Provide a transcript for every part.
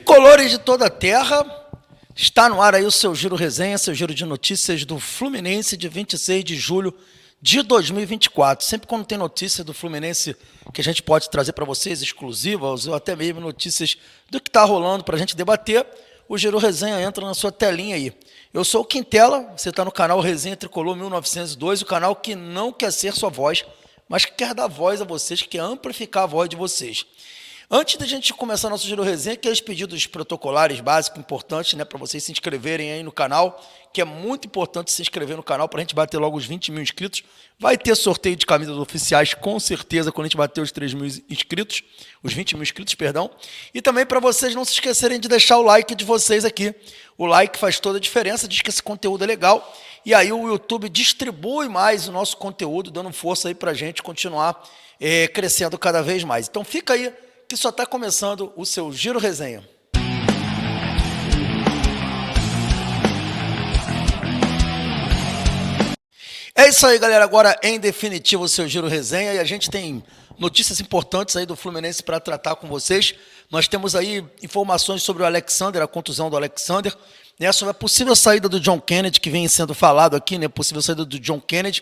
Tricolores de toda a terra, está no ar aí o seu Giro Resenha, seu giro de notícias do Fluminense de 26 de julho de 2024. Sempre quando tem notícia do Fluminense que a gente pode trazer para vocês, exclusivas, ou até mesmo notícias do que está rolando para a gente debater, o Giro Resenha entra na sua telinha aí. Eu sou o Quintela, você está no canal Resenha Tricolor 1902, o canal que não quer ser sua voz, mas que quer dar voz a vocês, que quer amplificar a voz de vocês. Antes da gente começar nosso Giro Resenha, aqueles pedidos protocolares básicos, importantes, né, para vocês se inscreverem aí no canal, que é muito importante se inscrever no canal para a gente bater logo os 20 mil inscritos. Vai ter sorteio de camisas oficiais, com certeza, quando a gente bater os 3 mil inscritos, os 20 mil inscritos, perdão. E também para vocês não se esquecerem de deixar o like de vocês aqui. O like faz toda a diferença, diz que esse conteúdo é legal. E aí o YouTube distribui mais o nosso conteúdo, dando força aí para a gente continuar crescendo cada vez mais. Então fica aí, que só está começando o seu Giro Resenha. É isso aí, galera. Agora, em definitivo, o seu Giro Resenha. E a gente tem notícias importantes aí do Fluminense para tratar com vocês. Nós temos aí informações sobre o Alexander, a contusão do Alexander, né, sobre a possível saída do John Kennedy, que vem sendo falado aqui, né, possível saída do John Kennedy.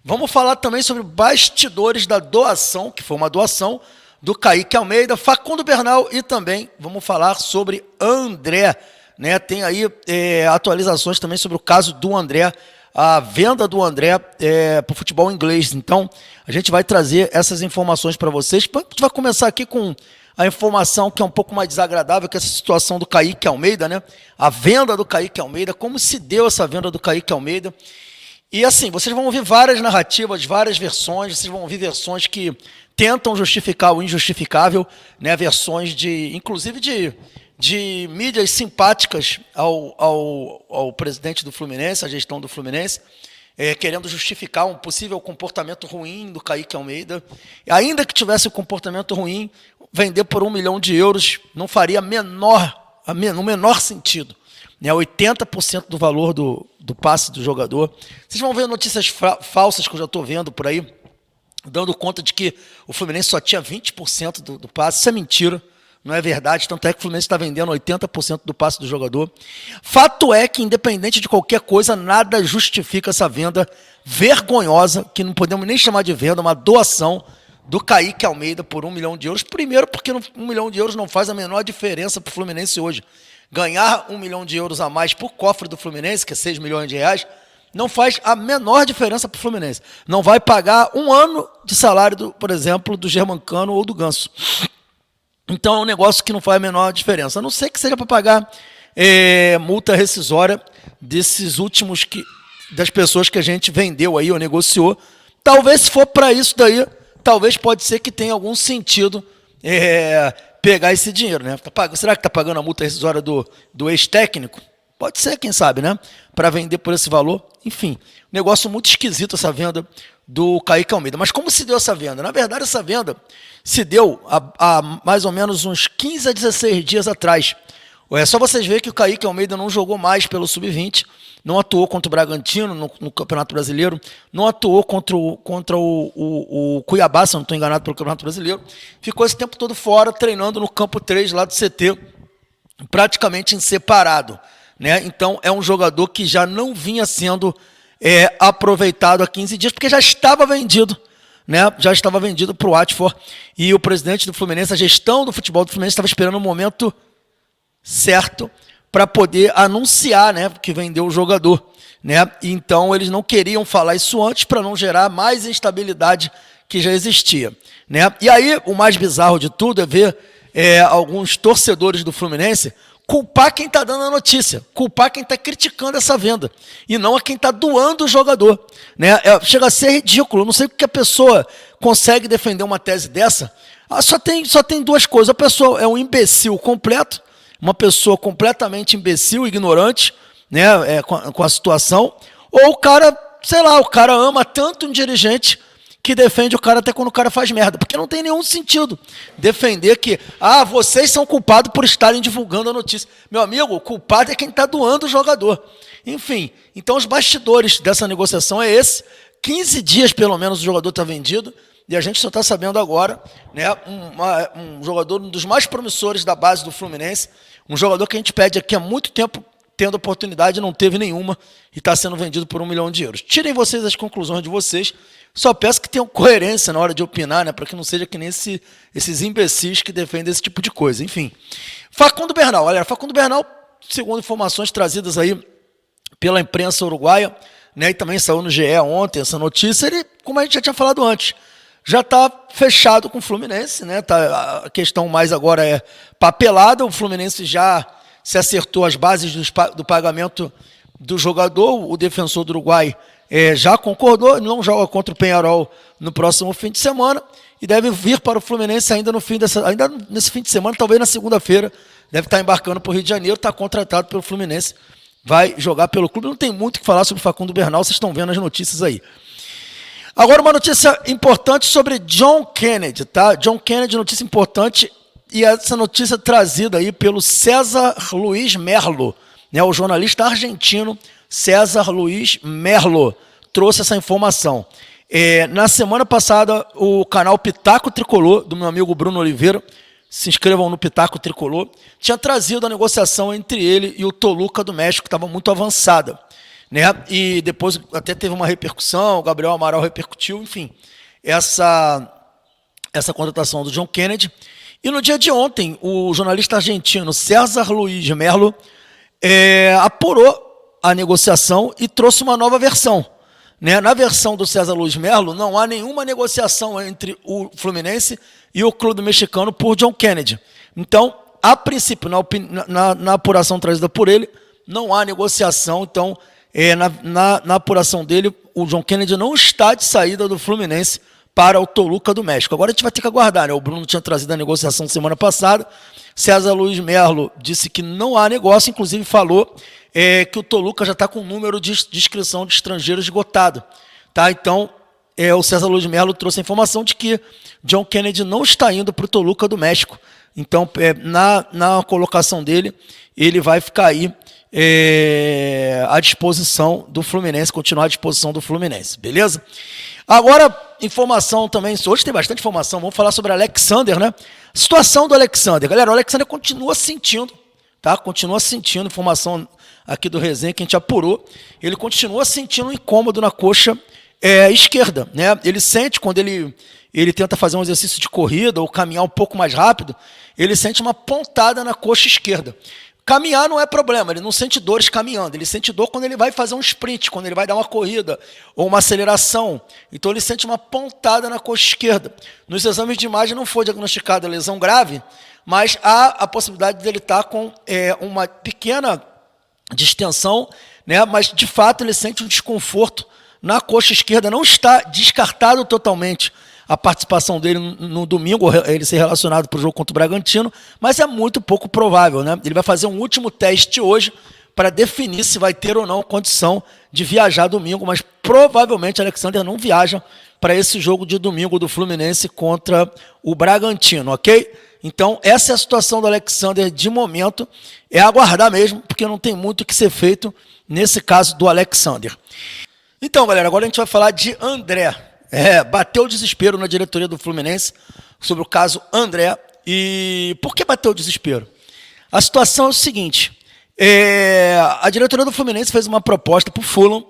Vamos falar também sobre bastidores da doação, que foi uma doação, do Kaique Almeida, Facundo Bernal, e também vamos falar sobre André, né? Tem aí atualizações também sobre o caso do André, a venda do André para o futebol inglês. Então, a gente vai trazer essas informações para vocês. A gente vai começar aqui com a informação que é um pouco mais desagradável, que é essa situação do Kaique Almeida, né? A venda do Kaique Almeida, como se deu essa venda do Kaique Almeida. E assim, vocês vão ouvir várias narrativas, várias versões, vocês vão ouvir versões que tentam justificar o injustificável, né? Versões inclusive de mídias simpáticas ao presidente do Fluminense, à gestão do Fluminense, querendo justificar um possível comportamento ruim do Kaique Almeida. Ainda que tivesse um comportamento ruim, vender por €1 milhão não faria no menor sentido. 80% do valor do passe do jogador. Vocês vão ver notícias falsas que eu já estou vendo por aí, dando conta de que o Fluminense só tinha 20% do passe. Isso é mentira, não é verdade. Tanto é que o Fluminense está vendendo 80% do passe do jogador. Fato é que, independente de qualquer coisa, nada justifica essa venda vergonhosa, que não podemos nem chamar de venda, uma doação do Kaique Almeida por €1 milhão. Primeiro porque €1 milhão não faz a menor diferença para o Fluminense hoje. Ganhar €1 milhão a mais por cofre do Fluminense, que é R$6 milhões, não faz a menor diferença para o Fluminense. Não vai pagar um ano de salário, por exemplo, do Germancano ou do Ganso. Então é um negócio que não faz a menor diferença. A não ser que seja para pagar multa rescisória desses últimos das pessoas que a gente vendeu aí ou negociou. Talvez, se for para isso daí, talvez pode ser que tenha algum sentido pegar esse dinheiro, né? Será que está pagando a multa rescisória do ex-técnico? Pode ser, quem sabe, né? Para vender por esse valor. Enfim, negócio muito esquisito essa venda do Kaique Almeida. Mas como se deu essa venda? Na verdade, essa venda se deu há mais ou menos uns 15 a 16 dias atrás. É só vocês verem que o Kaique Almeida não jogou mais pelo Sub-20, não atuou contra o Bragantino no Campeonato Brasileiro, não atuou contra o Cuiabá, se eu não estou enganado, pelo Campeonato Brasileiro. Ficou esse tempo todo fora, treinando no campo 3 lá do CT, praticamente em separado, né? Então é um jogador que já não vinha sendo aproveitado há 15 dias, porque já estava vendido, né? Já estava vendido para o Watford, e o presidente do Fluminense, a gestão do futebol do Fluminense, estava esperando o momento certo para poder anunciar, né, que vendeu o jogador, né? Então eles não queriam falar isso antes para não gerar mais instabilidade que já existia, né? E aí o mais bizarro de tudo é ver alguns torcedores do Fluminense culpar quem está dando a notícia, culpar quem está criticando essa venda, e não a quem está doando o jogador, né? Chega a ser ridículo. Eu não sei porque a pessoa consegue defender uma tese dessa. Só tem duas coisas: a pessoa é um imbecil completo, uma pessoa completamente imbecil, ignorante, né, com a situação, ou o cara, sei lá, o cara ama tanto um dirigente que defende o cara até quando o cara faz merda, porque não tem nenhum sentido defender que, vocês são culpados por estarem divulgando a notícia. Meu amigo, o culpado é quem está doando o jogador. Enfim, então os bastidores dessa negociação é esse. 15 dias, pelo menos, o jogador está vendido, e a gente só está sabendo agora, né, um jogador, um dos mais promissores da base do Fluminense, um jogador que a gente pede aqui há muito tempo, tendo oportunidade, não teve nenhuma, e está sendo vendido por €1 milhão. Tirem vocês as conclusões de vocês, só peço que tenham coerência na hora de opinar, né, para que não seja que nem esses imbecis que defendem esse tipo de coisa. Enfim, Facundo Bernal, galera, Facundo Bernal, segundo informações trazidas aí pela imprensa uruguaia, né, e também saiu no GE ontem essa notícia, ele, como a gente já tinha falado antes, já está fechado com o Fluminense, né? A questão mais agora é papelada, o Fluminense já se acertou as bases do pagamento do jogador, o defensor do Uruguai já concordou, não joga contra o Peñarol no próximo fim de semana e deve vir para o Fluminense ainda nesse fim de semana, talvez na segunda-feira, deve estar embarcando para o Rio de Janeiro, está contratado pelo Fluminense, vai jogar pelo clube. Não tem muito o que falar sobre o Facundo Bernal, vocês estão vendo as notícias aí. Agora uma notícia importante sobre John Kennedy, tá? John Kennedy, notícia importante, e essa notícia trazida aí pelo César Luiz Merlo, né? O jornalista argentino César Luiz Merlo trouxe essa informação. Na semana passada, o canal Pitaco Tricolor, do meu amigo Bruno Oliveira, se inscrevam no Pitaco Tricolor, tinha trazido a negociação entre ele e o Toluca do México, que estava muito avançada, né? E depois até teve uma repercussão, o Gabriel Amaral repercutiu, enfim, essa contratação do John Kennedy. E no dia de ontem, o jornalista argentino César Luiz Merlo apurou a negociação e trouxe uma nova versão, né? Na versão do César Luiz Merlo, não há nenhuma negociação entre o Fluminense e o clube mexicano por John Kennedy. Então, a princípio, na apuração trazida por ele, não há negociação. Então, na apuração dele, o John Kennedy não está de saída do Fluminense para o Toluca do México. Agora a gente vai ter que aguardar, né? O Bruno tinha trazido a negociação semana passada. César Luiz Merlo disse que não há negócio, inclusive falou que o Toluca já está com o número de inscrição de estrangeiros esgotado. Tá? Então, o César Luiz Merlo trouxe a informação de que John Kennedy não está indo para o Toluca do México. Então, na colocação dele, ele vai ficar aí à disposição do Fluminense, continuar à disposição do Fluminense, beleza? Agora, informação também, hoje tem bastante informação, vamos falar sobre Alexander, né? Situação do Alexander, galera, o Alexander continua sentindo, tá? Continua sentindo, informação aqui do Resenha que a gente apurou, ele continua sentindo um incômodo na coxa esquerda, né? Ele sente quando ele tenta fazer um exercício de corrida ou caminhar um pouco mais rápido, ele sente uma pontada na coxa esquerda. Caminhar não é problema, ele não sente dores caminhando, ele sente dor quando ele vai fazer um sprint, quando ele vai dar uma corrida ou uma aceleração. Então ele sente uma pontada na coxa esquerda. Nos exames de imagem não foi diagnosticada lesão grave, mas há a possibilidade dele estar com uma pequena distensão, né? Mas de fato ele sente um desconforto na coxa esquerda. Não está descartado totalmente a participação dele no domingo, ele ser relacionado para o jogo contra o Bragantino, mas é muito pouco provável, né? Ele vai fazer um último teste hoje para definir se vai ter ou não condição de viajar domingo, mas provavelmente Alexander não viaja para esse jogo de domingo do Fluminense contra o Bragantino, ok? Então, essa é a situação do Alexander de momento, é aguardar mesmo, porque não tem muito o que ser feito nesse caso do Alexander. Então, galera, agora a gente vai falar de André. Bateu o desespero na diretoria do Fluminense sobre o caso André. E por que bateu o desespero? A situação é o seguinte, a diretoria do Fluminense fez uma proposta para o Fulham,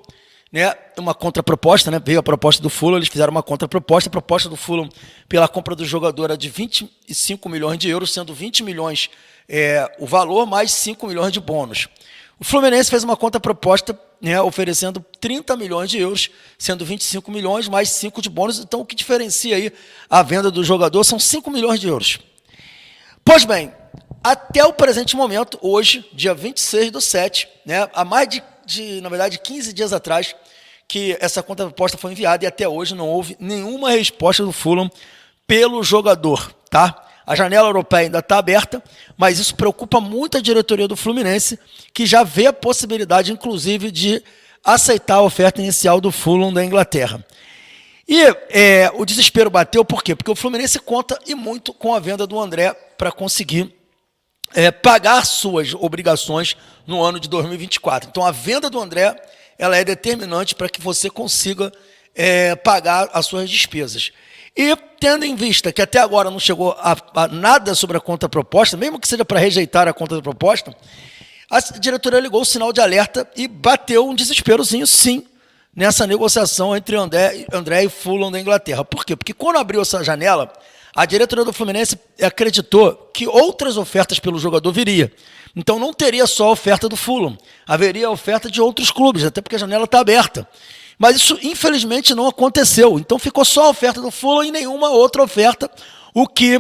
né, uma contraproposta, né, veio a proposta do Fulham, eles fizeram uma contraproposta, a proposta do Fulham pela compra do jogador era de 25 milhões de euros, sendo 20 milhões o valor, mais 5 milhões de bônus. O Fluminense fez uma contraproposta, né, oferecendo 30 milhões de euros, sendo 25 milhões, mais 5 de bônus. Então, o que diferencia aí a venda do jogador são 5 milhões de euros. Pois bem, até o presente momento, hoje, dia 26/7, né, há mais na verdade, 15 dias atrás, que essa contraproposta foi enviada e até hoje não houve nenhuma resposta do Fulham pelo jogador, tá? A janela europeia ainda está aberta, mas isso preocupa muito a diretoria do Fluminense, que já vê a possibilidade, inclusive, de aceitar a oferta inicial do Fulham da Inglaterra. E o desespero bateu por quê? Porque o Fluminense conta e muito com a venda do André para conseguir pagar suas obrigações no ano de 2024. Então, a venda do André ela é determinante para que você consiga pagar as suas despesas. E tendo em vista que até agora não chegou a nada sobre a contraproposta, mesmo que seja para rejeitar a contraproposta, a diretoria ligou o sinal de alerta e bateu um desesperozinho, sim, nessa negociação entre André e Fulham da Inglaterra. Por quê? Porque quando abriu essa janela, a diretoria do Fluminense acreditou que outras ofertas pelo jogador viria. Então não teria só a oferta do Fulham, haveria a oferta de outros clubes, até porque a janela está aberta. Mas isso, infelizmente, não aconteceu. Então ficou só a oferta do Fulham e nenhuma outra oferta, o que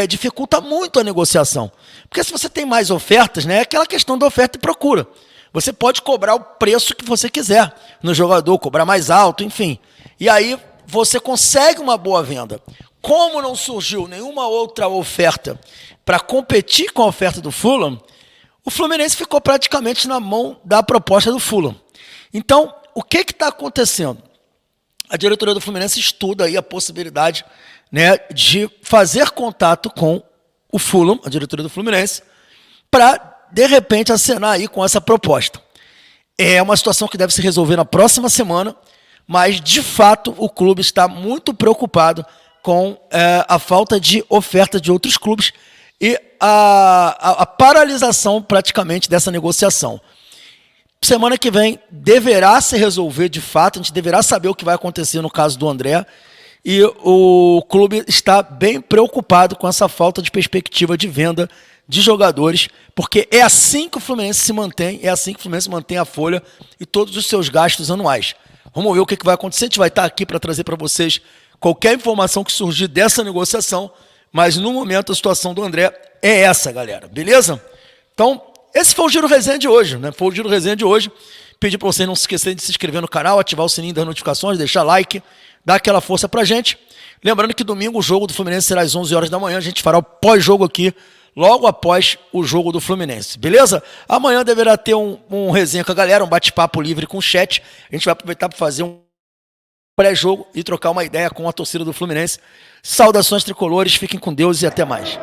dificulta muito a negociação. Porque se você tem mais ofertas, né, é aquela questão da oferta e procura. Você pode cobrar o preço que você quiser no jogador, cobrar mais alto, enfim. E aí você consegue uma boa venda. Como não surgiu nenhuma outra oferta para competir com a oferta do Fulham, o Fluminense ficou praticamente na mão da proposta do Fulham. Então, o que está acontecendo? A diretoria do Fluminense estuda aí a possibilidade, né, de fazer contato com o Fulham, a diretoria do Fluminense, para, de repente, acenar aí com essa proposta. É uma situação que deve se resolver na próxima semana, mas, de fato, o clube está muito preocupado com a falta de oferta de outros clubes e a paralisação, praticamente, dessa negociação. Semana que vem deverá se resolver de fato, a gente deverá saber o que vai acontecer no caso do André, e o clube está bem preocupado com essa falta de perspectiva de venda de jogadores, porque é assim que o Fluminense se mantém, é assim que o Fluminense mantém a folha e todos os seus gastos anuais. Vamos ver o que vai acontecer, a gente vai estar aqui para trazer para vocês qualquer informação que surgir dessa negociação, mas no momento a situação do André é essa, galera, beleza? Então, esse foi o Giro Resenha de hoje, né? Foi o Giro Resenha de hoje. Pedi para vocês não se esquecerem de se inscrever no canal, ativar o sininho das notificações, deixar like, dar aquela força pra gente. Lembrando que domingo o jogo do Fluminense será às 11 horas da manhã, a gente fará o pós-jogo aqui, logo após o jogo do Fluminense, beleza? Amanhã deverá ter um resenha com a galera, um bate-papo livre com o chat. A gente vai aproveitar para fazer um pré-jogo e trocar uma ideia com a torcida do Fluminense. Saudações tricolores, fiquem com Deus e até mais.